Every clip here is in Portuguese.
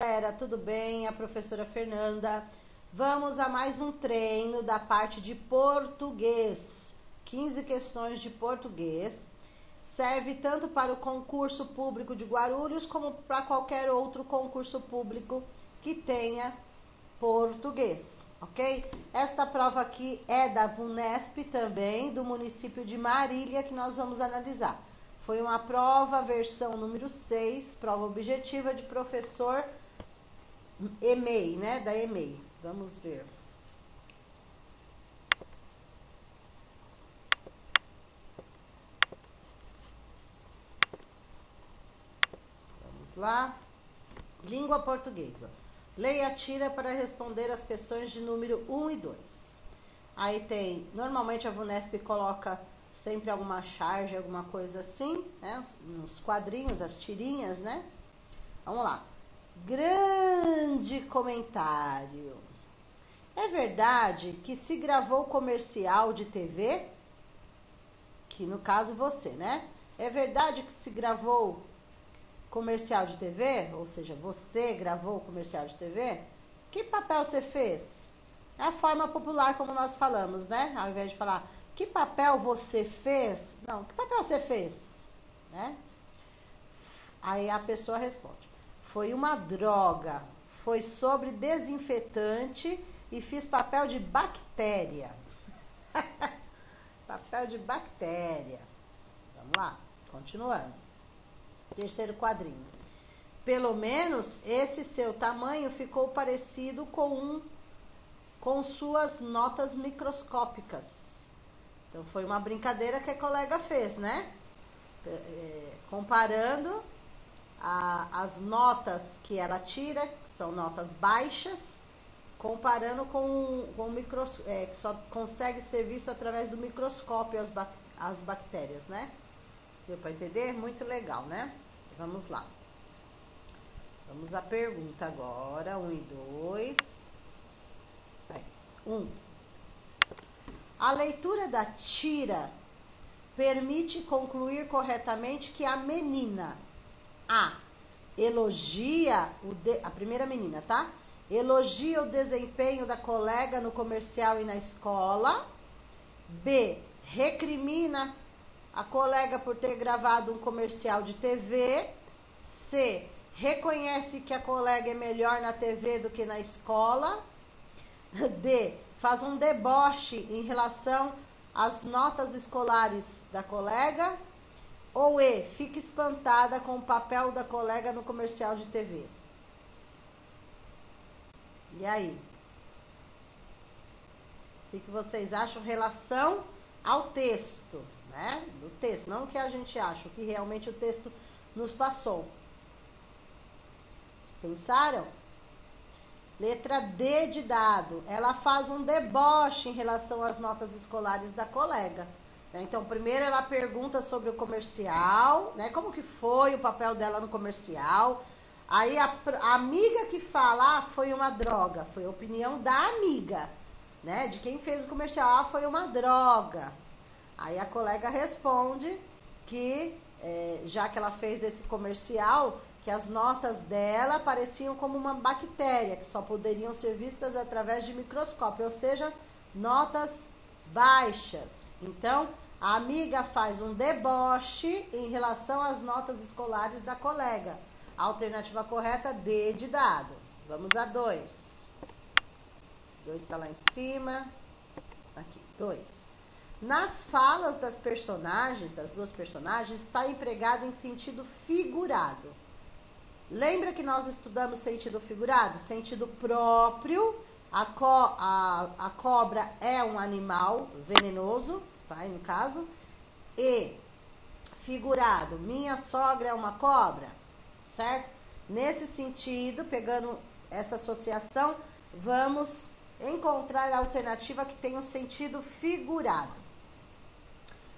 Galera, tudo bem? A professora Fernanda. Vamos a mais um treino da parte de português. 15 questões de português. Serve tanto para o concurso público de Guarulhos como para qualquer outro concurso público que tenha português, ok? Esta prova aqui é da VUNESP também, do município de Marília, que nós vamos analisar. Foi uma prova, versão número 6, prova objetiva de professor EMEI, né? Da EMEI. Vamos ver. Vamos lá. Língua portuguesa. Leia a tira para responder as questões de número 1 e 2. Aí tem, normalmente a VUNESP coloca sempre alguma charge, alguma coisa assim, né? Uns quadrinhos, as tirinhas, né? Vamos lá. Grande comentário. É verdade que se gravou comercial de TV? Que no caso você, né? É verdade que se gravou comercial de TV? Ou seja, você gravou comercial de TV? Que papel você fez? É a forma popular como nós falamos, né? Ao invés de falar, que papel você fez? Não, que papel você fez? Né? Aí a pessoa responde, foi uma droga, foi sobre desinfetante e fiz papel de bactéria. Papel de bactéria. Vamos lá, continuando. Terceiro quadrinho. Pelo menos esse seu tamanho ficou parecido com suas notas microscópicas. Então foi uma brincadeira que a colega fez, né? Comparando as notas que ela tira, que são notas baixas, comparando com que só consegue ser visto através do microscópio as bactérias, né? Deu para entender? Muito legal, né? Vamos lá. Vamos à pergunta agora, 1 e 2. 1. A leitura da tira permite concluir corretamente que a menina A. Elogia a primeira menina, tá? Elogia o desempenho da colega no comercial e na escola. B. Recrimina a colega por ter gravado um comercial de TV. C. Reconhece que a colega é melhor na TV do que na escola. D. Faz um deboche em relação às notas escolares da colega. Ou E. Fica espantada com o papel da colega no comercial de TV. E aí? O que vocês acham? Relação ao texto, né? Do texto, não o que a gente acha, o que realmente o texto nos passou. Pensaram? Letra D de dado. Ela faz um deboche em relação às notas escolares da colega. Então, primeiro ela pergunta sobre o comercial, né? Como que foi o papel dela no comercial. Aí a amiga que fala, foi uma droga. Foi a opinião da amiga, né? De quem fez o comercial, foi uma droga. Aí a colega responde que, já que ela fez esse comercial, que as notas dela pareciam como uma bactéria, que só poderiam ser vistas através de microscópio, ou seja, notas baixas. Então, a amiga faz um deboche em relação às notas escolares da colega. A alternativa correta, D de dado. Vamos a 2. 2 está lá em cima. Aqui, 2. Nas falas das personagens, das duas personagens, está empregado em sentido figurado. Lembra que nós estudamos sentido figurado? Sentido próprio, a cobra é um animal venenoso, vai no caso. E figurado, minha sogra é uma cobra, certo? Nesse sentido, pegando essa associação, vamos encontrar a alternativa que tem um sentido figurado.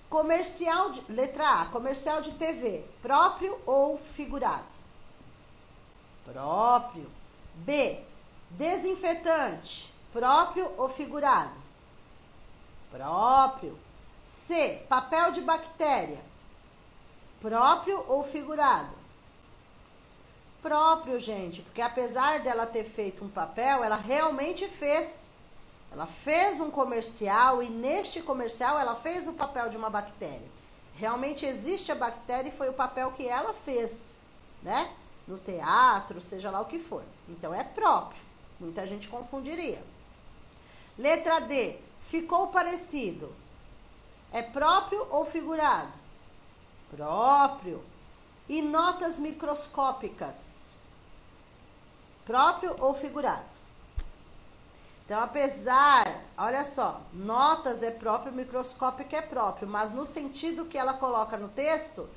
Comercial letra A, comercial de TV, próprio ou figurado? Próprio. B, desinfetante, próprio ou figurado? Próprio. C, papel de bactéria, próprio ou figurado? próprio, gente, porque apesar dela ter feito um papel, ela realmente fez. Ela fez um comercial e neste comercial ela fez o papel de uma bactéria. Realmente existe a bactéria e foi o papel que ela fez, né? No teatro, seja lá o que for. Então é próprio. Muita gente confundiria. Letra D. Ficou parecido. É próprio ou figurado? Próprio. E notas microscópicas? Próprio ou figurado? Então, apesar, olha só, notas é próprio, microscópica é próprio, mas no sentido que ela coloca no texto,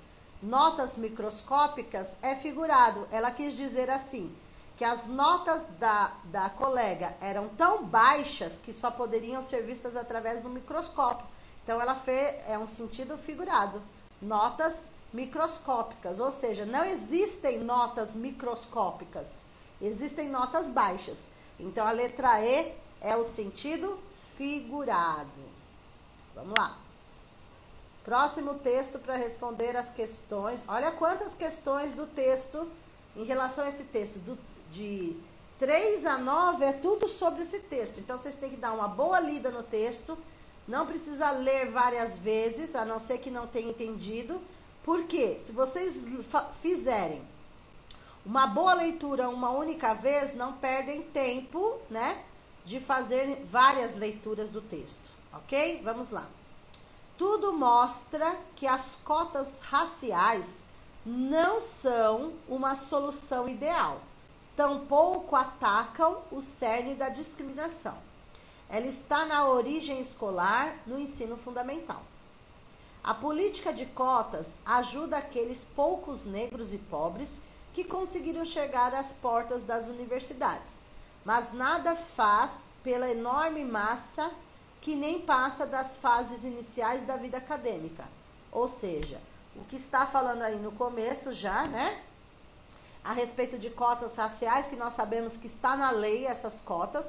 notas microscópicas é figurado. Ela quis dizer assim, que as notas da colega eram tão baixas que só poderiam ser vistas através do microscópio. Então, ela fez, é um sentido figurado, notas microscópicas, ou seja, não existem notas microscópicas, existem notas baixas. Então, a letra E é o sentido figurado. Vamos lá. Próximo texto para responder as questões. Olha quantas questões do texto em relação a esse texto. De 3 a 9 é tudo sobre esse texto. Então, vocês têm que dar uma boa lida no texto. Não precisa ler várias vezes, a não ser que não tenha entendido. Porque se vocês fizerem uma boa leitura uma única vez, não perdem tempo, né, de fazer várias leituras do texto, ok? Vamos lá. Tudo mostra que as cotas raciais não são uma solução ideal, tampouco atacam o cerne da discriminação. Ela está na origem escolar, no ensino fundamental. A política de cotas ajuda aqueles poucos negros e pobres que conseguiram chegar às portas das universidades, mas nada faz pela enorme massa que nem passa das fases iniciais da vida acadêmica. Ou seja, o que está falando aí no começo já, né? A respeito de cotas raciais, que nós sabemos que está na lei essas cotas,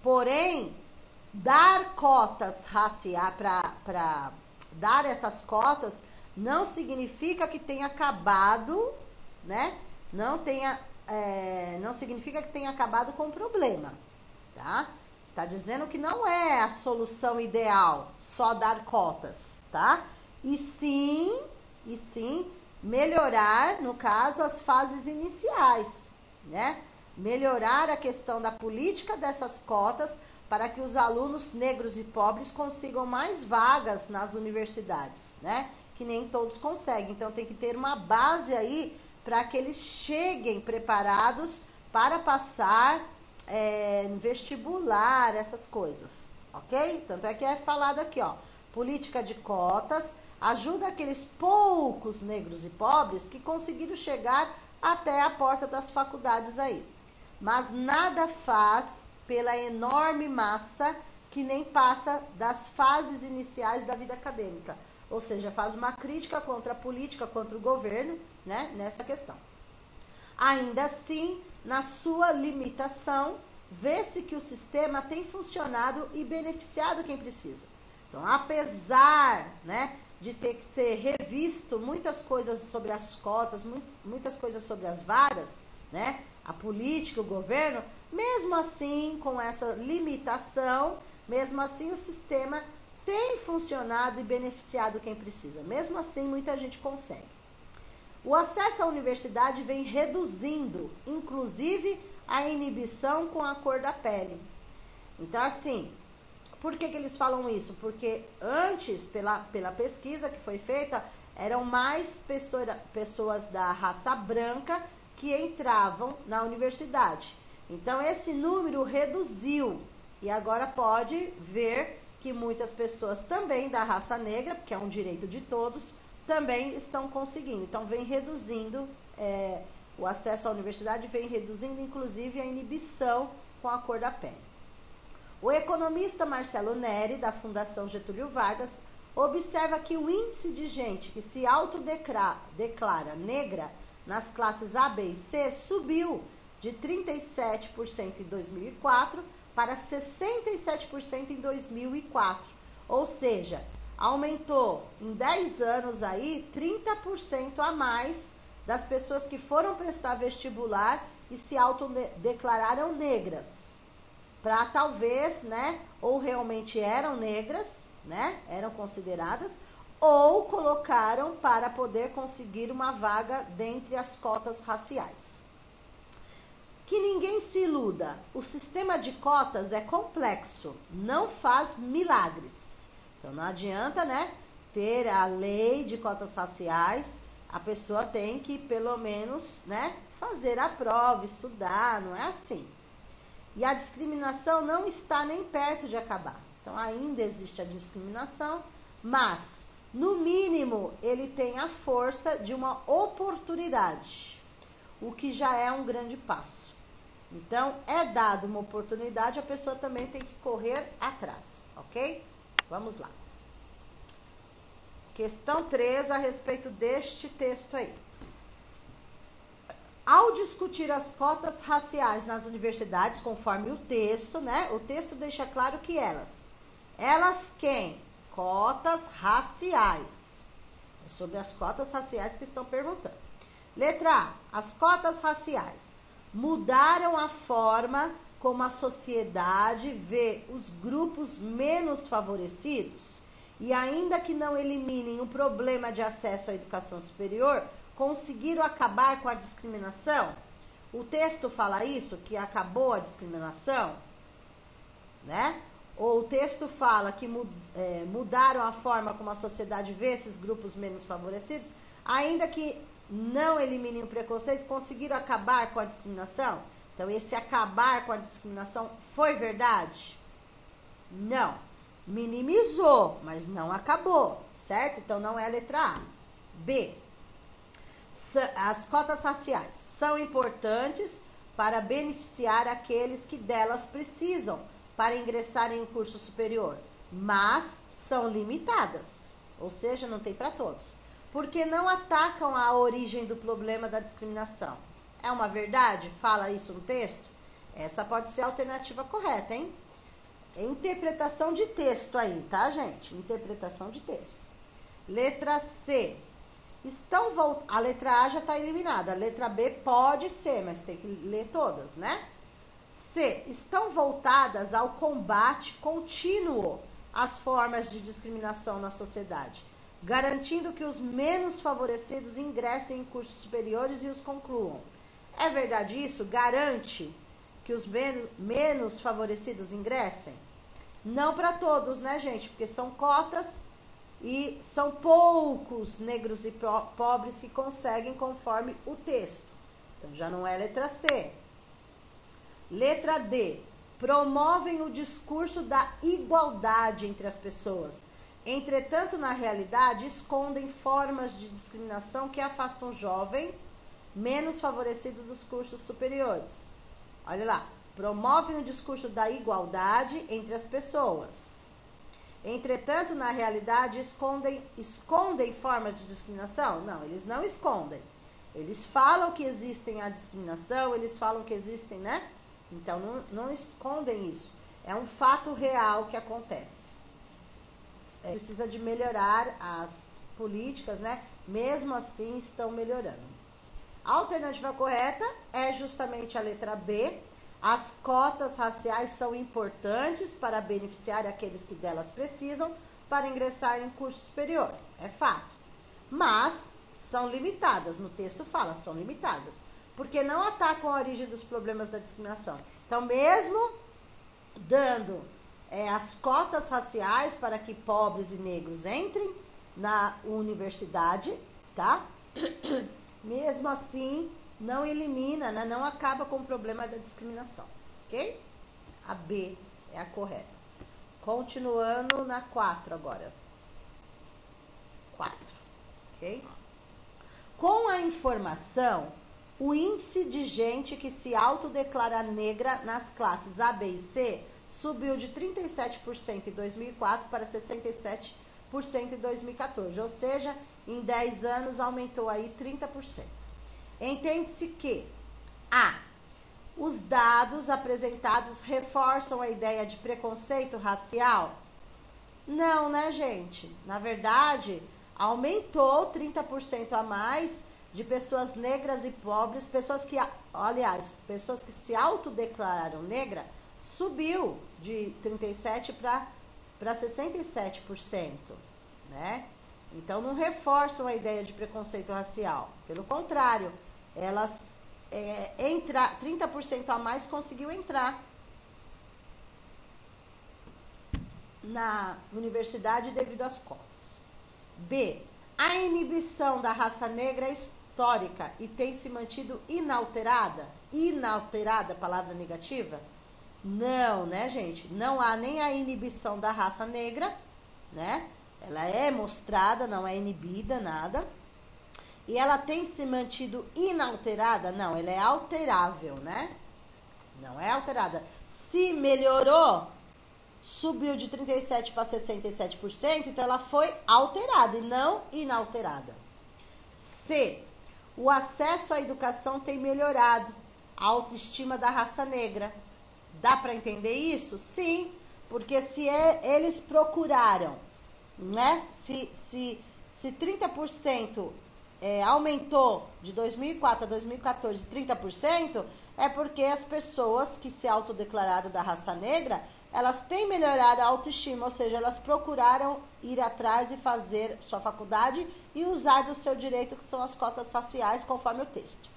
porém, dar cotas raciais para dar essas cotas não significa que tenha acabado, né? Não significa que tenha acabado com o problema, tá? Tá dizendo que não é a solução ideal só dar cotas, tá? E sim melhorar, no caso, as fases iniciais, né? Melhorar a questão da política dessas cotas para que os alunos negros e pobres consigam mais vagas nas universidades, né? Que nem todos conseguem. Então tem que ter uma base aí para que eles cheguem preparados para passar vestibular, essas coisas, ok? Tanto é que é falado aqui, ó, política de cotas ajuda aqueles poucos negros e pobres que conseguiram chegar até a porta das faculdades aí, mas nada faz pela enorme massa que nem passa das fases iniciais da vida acadêmica. Ou seja, faz uma crítica contra a política, contra o governo, né, nessa questão. Ainda assim, na sua limitação, vê-se que o sistema tem funcionado e beneficiado quem precisa. Então, apesar, né, de ter que ser revisto muitas coisas sobre as cotas, muitas coisas sobre as vagas, né, a política, o governo, mesmo assim, com essa limitação, mesmo assim o sistema tem funcionado e beneficiado quem precisa. Mesmo assim, muita gente consegue. O acesso à universidade vem reduzindo, inclusive, a inibição com a cor da pele. Então, assim, por que eles falam isso? Porque antes, pela pesquisa que foi feita, eram mais pessoas da raça branca que entravam na universidade. Então, esse número reduziu. E agora pode ver que muitas pessoas também da raça negra, porque é um direito de todos, também estão conseguindo. Então, vem reduzindo, o acesso à universidade vem reduzindo, inclusive, a inibição com a cor da pele. O economista Marcelo Neri, da Fundação Getúlio Vargas, observa que o índice de gente que se autodeclara negra nas classes A, B e C subiu de 37% em 2004 para 67% em 2004. Ou seja, aumentou em 10 anos aí 30% a mais das pessoas que foram prestar vestibular e se autodeclararam negras. Para talvez, né, ou realmente eram negras, né, eram consideradas, ou colocaram para poder conseguir uma vaga dentre as cotas raciais. Que ninguém se iluda, o sistema de cotas é complexo, não faz milagres. Então não adianta, né, ter a lei de cotas raciais, a pessoa tem que pelo menos, né, fazer a prova, estudar, não é assim. E a discriminação não está nem perto de acabar. Então ainda existe a discriminação, mas no mínimo ele tem a força de uma oportunidade, o que já é um grande passo. Então é dado uma oportunidade, a pessoa também tem que correr atrás, ok? Vamos lá. Questão 3 a respeito deste texto aí. Ao discutir as cotas raciais nas universidades, conforme o texto, né? O texto deixa claro que elas quem? Cotas raciais. É sobre as cotas raciais que estão perguntando. Letra A. As cotas raciais mudaram a forma como a sociedade vê os grupos menos favorecidos e, ainda que não eliminem o problema de acesso à educação superior, conseguiram acabar com a discriminação? O texto fala isso, que acabou a discriminação, né? Ou o texto fala que mudaram a forma como a sociedade vê esses grupos menos favorecidos, ainda que não eliminem o preconceito, conseguiram acabar com a discriminação? Então, esse acabar com a discriminação foi verdade? Não. Minimizou, mas não acabou, certo? Então, não é a letra A. B. As cotas raciais são importantes para beneficiar aqueles que delas precisam para ingressar em um curso superior, mas são limitadas, ou seja, não tem para todos, porque não atacam a origem do problema da discriminação. É uma verdade? Fala isso no texto? Essa pode ser a alternativa correta, hein? É interpretação de texto aí, tá, gente? Interpretação de texto. Letra C. A letra A já está eliminada. A letra B pode ser, mas tem que ler todas, né? C. Estão voltadas ao combate contínuo às formas de discriminação na sociedade, garantindo que os menos favorecidos ingressem em cursos superiores e os concluam. É verdade isso? Garante que os menos favorecidos ingressem? Não para todos, né, gente? Porque são cotas e são poucos negros e pobres que conseguem conforme o texto. Então já não é letra C. Letra D. Promovem o discurso da igualdade entre as pessoas. Entretanto, na realidade, escondem formas de discriminação que afastam o jovem menos favorecido dos cursos superiores. Olha lá. Promovem o discurso da igualdade entre as pessoas. Entretanto, na realidade, escondem formas de discriminação? Não, eles não escondem. Eles falam que existem a discriminação, eles falam que existem, né? Então, não escondem isso. É um fato real que acontece. Precisa de melhorar as políticas, né? Mesmo assim, estão melhorando. A alternativa correta é justamente a letra B. As cotas raciais são importantes para beneficiar aqueles que delas precisam para ingressar em curso superior. É fato. Mas são limitadas. No texto fala, são limitadas. Porque não atacam a origem dos problemas da discriminação. Então, mesmo dando as cotas raciais para que pobres e negros entrem na universidade, tá? Mesmo assim, não elimina, né? Não acaba com o problema da discriminação, ok? A B é a correta. Continuando na 4 agora. 4, ok? Com a informação, o índice de gente que se autodeclara negra nas classes A, B e C subiu de 37% em 2004 para 67% em 2014, ou seja, em 10 anos aumentou aí 30%. Entende-se que A. Os dados apresentados reforçam a ideia de preconceito racial? Não, né, gente? Na verdade, aumentou 30% a mais de pessoas negras e pobres, pessoas que se autodeclararam negra, subiu de 37% para 67%, né? Então não reforçam a ideia de preconceito racial. Pelo contrário, elas 30% a mais conseguiu entrar na universidade devido às cotas. B. A inibição da raça negra é histórica e tem se mantido inalterada. Inalterada, palavra negativa? Não, né, gente? Não há nem a inibição da raça negra, né? Ela é mostrada, não é inibida, nada. E ela tem se mantido inalterada? Não, ela é alterável, né? Não é alterada. Se melhorou, subiu de 37% para 67%, então ela foi alterada e não inalterada. C. O acesso à educação tem melhorado a autoestima da raça negra. Dá para entender isso? Sim, porque se eles procuraram, né? Se 30% aumentou de 2004 a 2014 30%, é porque as pessoas que se autodeclararam da raça negra, elas têm melhorado a autoestima, ou seja, elas procuraram ir atrás e fazer sua faculdade e usar do seu direito, que são as cotas raciais, conforme o texto.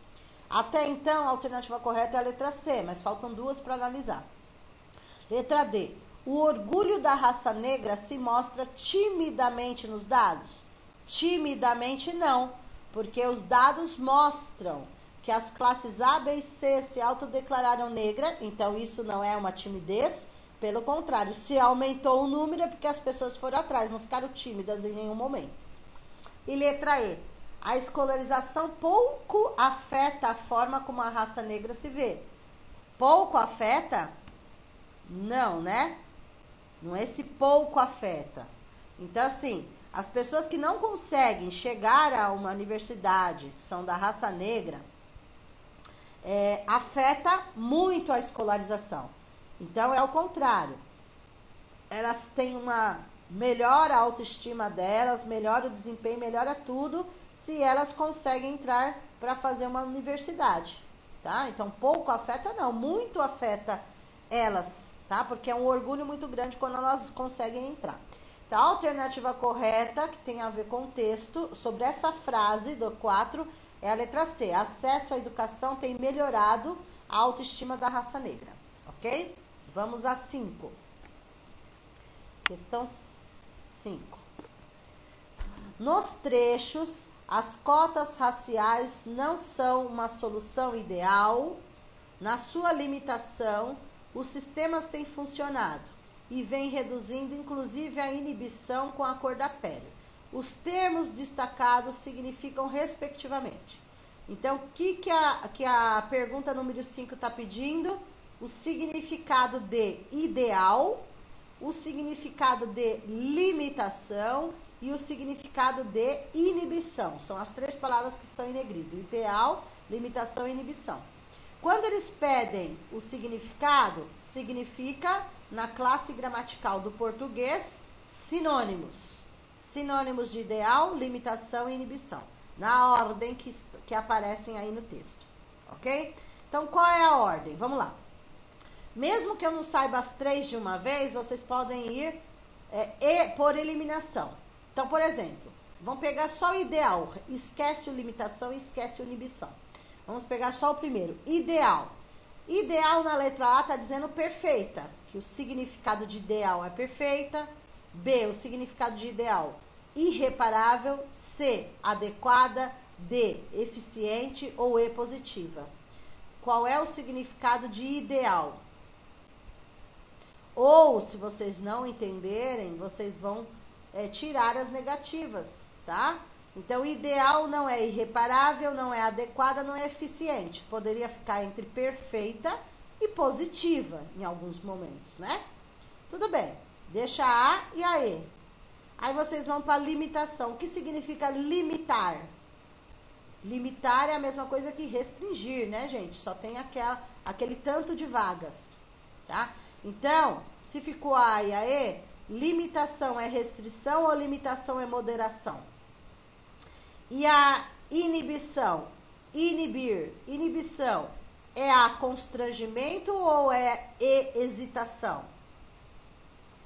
Até então, a alternativa correta é a letra C, mas faltam duas para analisar. Letra D. O orgulho da raça negra se mostra timidamente nos dados? Timidamente não, porque os dados mostram que as classes A, B e C se autodeclararam negra, então isso não é uma timidez, pelo contrário, se aumentou o número é porque as pessoas foram atrás, não ficaram tímidas em nenhum momento. E letra E. A escolarização pouco afeta a forma como a raça negra se vê. Pouco afeta? Não, né? Não é esse pouco afeta. Então, assim, as pessoas que não conseguem chegar a uma universidade, que são da raça negra, afeta muito a escolarização. Então, é o contrário. Elas têm uma melhora a autoestima delas, melhora o desempenho, melhora tudo, se elas conseguem entrar para fazer uma universidade, tá? Então, pouco afeta não, muito afeta elas, tá? Porque é um orgulho muito grande quando elas conseguem entrar. Então, a alternativa correta, que tem a ver com o texto, sobre essa frase do 4, é a letra C. Acesso à educação tem melhorado a autoestima da raça negra, ok? Vamos a 5. Questão 5. Nos trechos, as cotas raciais não são uma solução ideal. Na sua limitação, os sistemas têm funcionado e vem reduzindo inclusive a inibição com a cor da pele. Os termos destacados significam respectivamente. Então, o que a pergunta número 5 está pedindo? O significado de ideal, o significado de limitação e o significado de inibição. São as três palavras que estão em negrito: ideal, limitação e inibição. Quando eles pedem o significado, significa, na classe gramatical do português, sinônimos. Sinônimos de ideal, limitação e inibição. Na ordem que aparecem aí no texto. Ok? Então, qual é a ordem? Vamos lá. Mesmo que eu não saiba as três de uma vez, vocês podem ir por eliminação. Então, por exemplo, vamos pegar só o ideal. Esquece o limitação e esquece o inibição. Vamos pegar só o primeiro. Ideal. Ideal na letra A está dizendo perfeita, que o significado de ideal é perfeita. B, o significado de ideal, irreparável. C, adequada. D, eficiente. Ou E, positiva. Qual é o significado de ideal? Ou, se vocês não entenderem, vocês vão tirar as negativas, tá? Então, ideal não é irreparável, não é adequada, não é eficiente. Poderia ficar entre perfeita e positiva em alguns momentos, né? Tudo bem. Deixa a A e a E. Aí vocês vão para a limitação. O que significa limitar? Limitar é a mesma coisa que restringir, né, gente? Só tem aquele tanto de vagas, tá? Então, se ficou a e a E, limitação é restrição ou limitação é moderação? E a inibição, inibir, inibição, é a constrangimento ou é hesitação?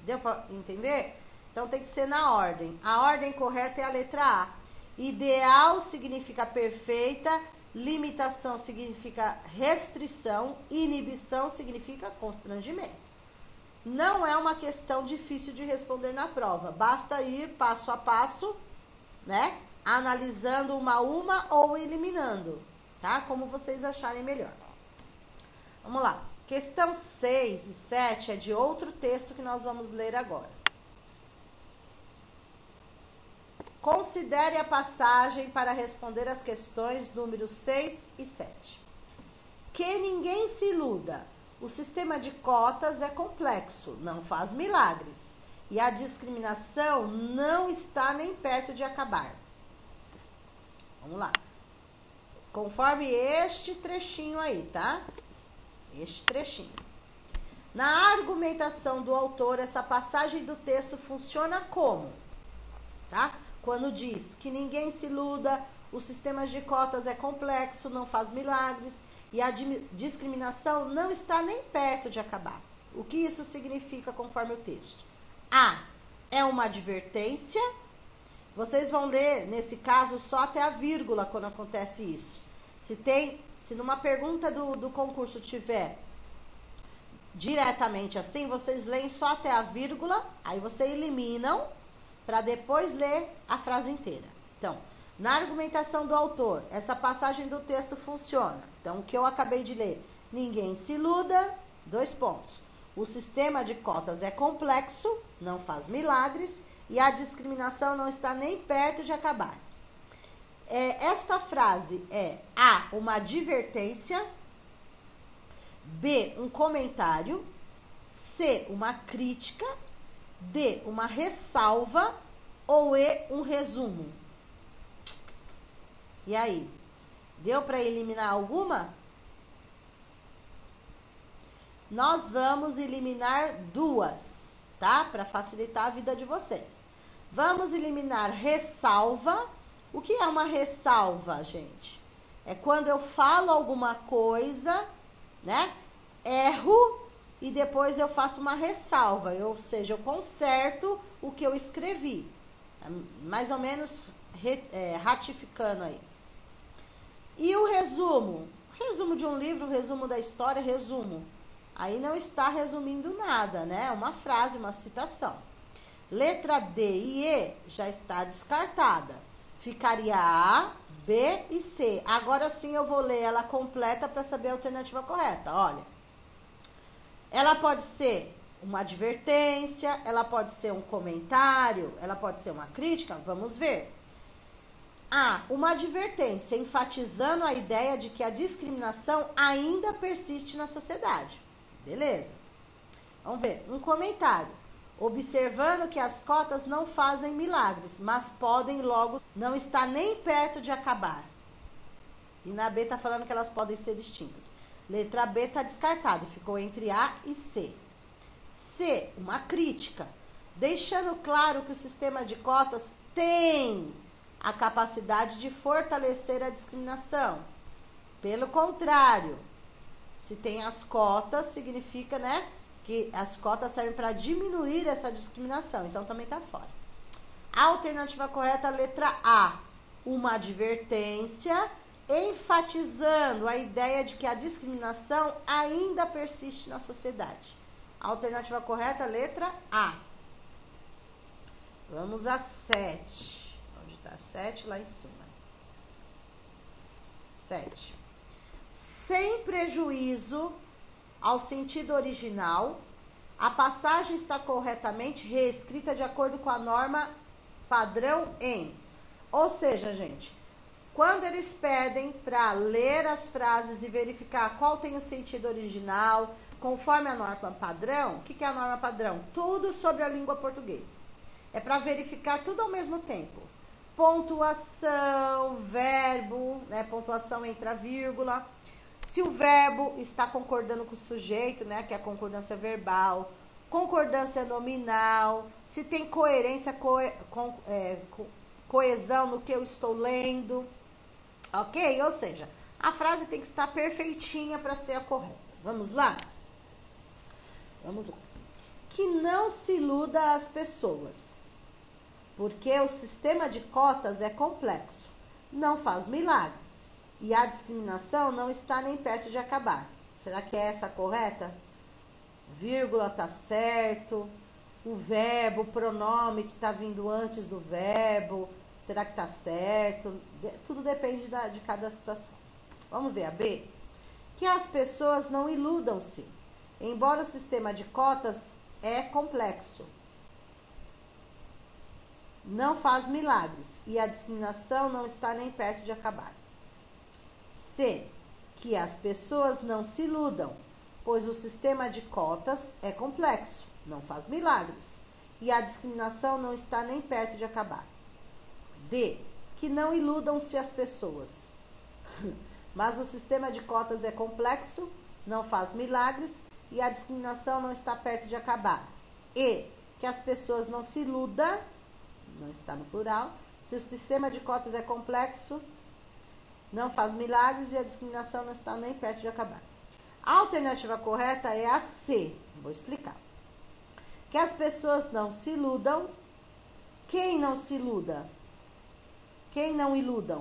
Deu para entender? Então tem que ser na ordem. A ordem correta é a letra A. Ideal significa perfeita, limitação significa restrição, inibição significa constrangimento. Não é uma questão difícil de responder na prova. Basta ir passo a passo, né? Analisando uma a uma ou eliminando, tá? Como vocês acharem melhor. Vamos lá. Questão 6 e 7 é de outro texto que nós vamos ler agora. Considere a passagem para responder as questões números 6 e 7. Que ninguém se iluda. O sistema de cotas é complexo, não faz milagres. E a discriminação não está nem perto de acabar. Vamos lá. Conforme este trechinho aí, tá? Este trechinho. Na argumentação do autor, essa passagem do texto funciona como? Tá? Quando diz que ninguém se iluda, o sistema de cotas é complexo, não faz milagres e a discriminação não está nem perto de acabar. O que isso significa conforme o texto? A. É uma advertência. Vocês vão ler, nesse caso, só até a vírgula quando acontece isso. Se numa pergunta do concurso tiver diretamente assim, vocês leem só até a vírgula, aí vocês eliminam para depois ler a frase inteira. Então, na argumentação do autor, essa passagem do texto funciona. Então, o que eu acabei de ler, ninguém se iluda, 2 pontos. O sistema de cotas é complexo, não faz milagres, e a discriminação não está nem perto de acabar. Esta frase é A, uma advertência, B, um comentário, C, uma crítica, D, uma ressalva ou E, um resumo. E aí? Deu para eliminar alguma? Nós vamos eliminar 2, tá? Para facilitar a vida de vocês. Vamos eliminar ressalva. O que é uma ressalva, gente? É quando eu falo alguma coisa, né? Erro e depois eu faço uma ressalva, ou seja, eu conserto o que eu escrevi. Mais ou menos ratificando aí. E o resumo? Resumo de um livro, resumo da história, resumo. Aí não está resumindo nada, né? É uma frase, uma citação. Letra D e E já está descartada. Ficaria A, B e C. Agora sim eu vou ler ela completa para saber a alternativa correta. Olha, ela pode ser uma advertência, ela pode ser um comentário, ela pode ser uma crítica. Vamos ver. A, uma advertência, enfatizando a ideia de que a discriminação ainda persiste na sociedade. Beleza. Vamos ver. Um comentário. Observando que as cotas não fazem milagres, mas podem logo não estar nem perto de acabar. E na B está falando que elas podem ser extintas. Letra B está descartada, ficou entre A e C. C, uma crítica, deixando claro que o sistema de cotas tem a capacidade de fortalecer a discriminação. Pelo contrário, se tem as cotas, significa, né, que as cotas servem para diminuir essa discriminação, então também está fora. A alternativa correta, letra A, uma advertência, enfatizando a ideia de que a discriminação ainda persiste na sociedade. A alternativa correta, letra A. Vamos a 7. Onde está 7? Lá em cima. 7. Sem prejuízo ao sentido original, a passagem está corretamente reescrita de acordo com a norma padrão em. Ou seja, gente, quando eles pedem para ler as frases e verificar qual tem o sentido original, conforme a norma padrão, o que é a norma padrão? Tudo sobre a língua portuguesa. É para verificar tudo ao mesmo tempo. Pontuação, verbo, né? Pontuação entre a vírgula. Se o verbo está concordando com o sujeito, né, que é a concordância verbal, concordância nominal, se tem coerência, coesão no que eu estou lendo, Ok? Ou seja, a frase tem que estar perfeitinha para ser a correta. Vamos lá? Vamos lá. Que não se iluda as pessoas, porque o sistema de cotas é complexo, não faz milagres, e a discriminação não está nem perto de acabar. Será que é essa a correta? Vírgula tá certo, o verbo, o pronome que está vindo antes do verbo, será que tá certo? Tudo depende de cada situação. Vamos ver a B? Que as pessoas não iludam-se, embora o sistema de cotas é complexo, não faz milagres, e a discriminação não está nem perto de acabar. C. Que as pessoas não se iludam, pois o sistema de cotas é complexo, não faz milagres, e a discriminação não está nem perto de acabar. D. Que não iludam-se as pessoas, mas o sistema de cotas é complexo, não faz milagres, e a discriminação não está perto de acabar. E. Que as pessoas não se iludam, não está no plural, se o sistema de cotas é complexo, não faz milagres e a discriminação não está nem perto de acabar. A alternativa correta é a C. Vou explicar. Que as pessoas não se iludam. Quem não se iluda? Quem não iludam?